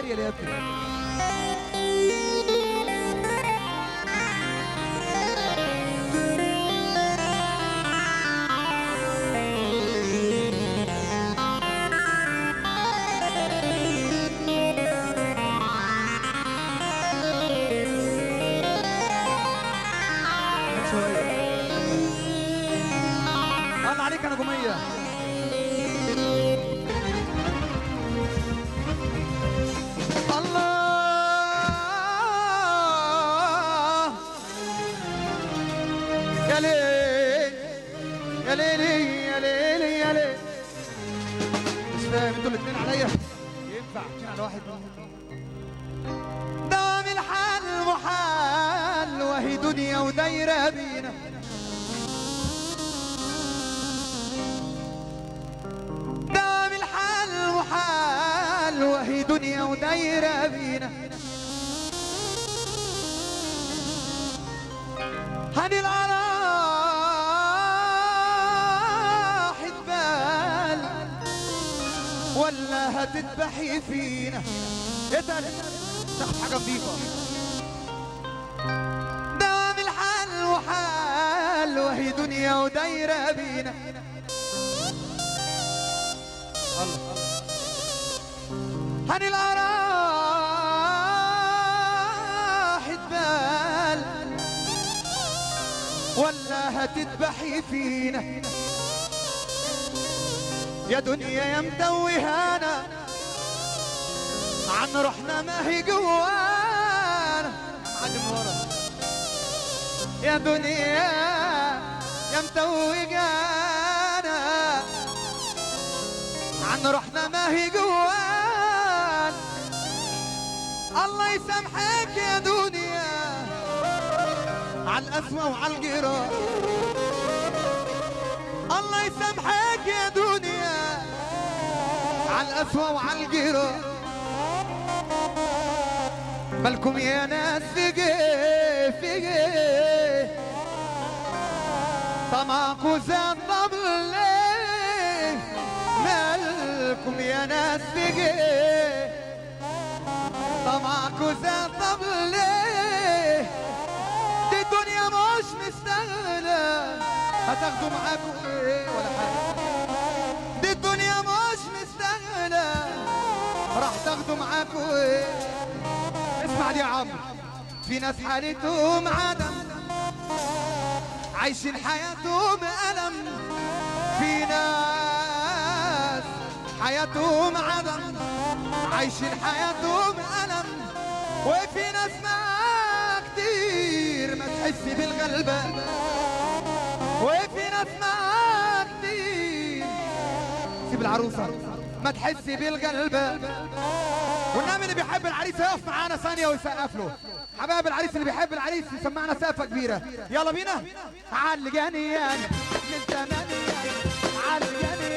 تخيل يا ابني. الله عليك يا نجومية. الله يا ليل يا ليلي يا ليلي يا ليل. مش فاهم انتوا الاتنين عليا ينفع اتنين على واحد؟ دوام الحال محال وهي دنيا ودايرة بينا. دوام الحال محال وهي دنيا ودايرة بينا. هني الأراح تبال ولا هتذبحي فينا. اتقل تاخد حاجة نظيفة. دوام الحال وحال وهي دنيا ودايرة بينا. هني الأراح تبال ولا هتذبحي فينا. يا دنيا يا مدوهانا عن روحنا ما هي جوانا. يا دنيا يا متوجانا عن روحنا ما هي جوانا. الله يسامحك يا دنيا على القسوة وعلى الجيران. الله يسامحك يا دنيا على القسوة وعلى الجيران. مالكم يا ناس فيجي طمعكوا زاد طبل ليه. مالكم يا ناس فيجي طمعكوا زاد طبل ليه. دي الدنيا مش مستاهلة هتاخدوا معاكوا ايه ولا حاجة. دي الدنيا مش مستاهلة راح تاخدوا معاكوا ايه. اسمع دي يا عمرو. في ناس حالتهم عدم عايشين حياتهم ألم. في ناس حياتهم عدم عايشين حياتهم ألم. وفي ناس معاك كتير ما تحس بالغلبة. وفي ناس معاك كتير سيب العروسة ما تحس بالغلبة. والنبي اللي بيحب العريس يقف معانا ثانية ويسقف له. حبايب العريس اللي بيحب العريس يسمعنا سقفة كبيرة. يلا بينا. على الجنيان من زمان على الجنيان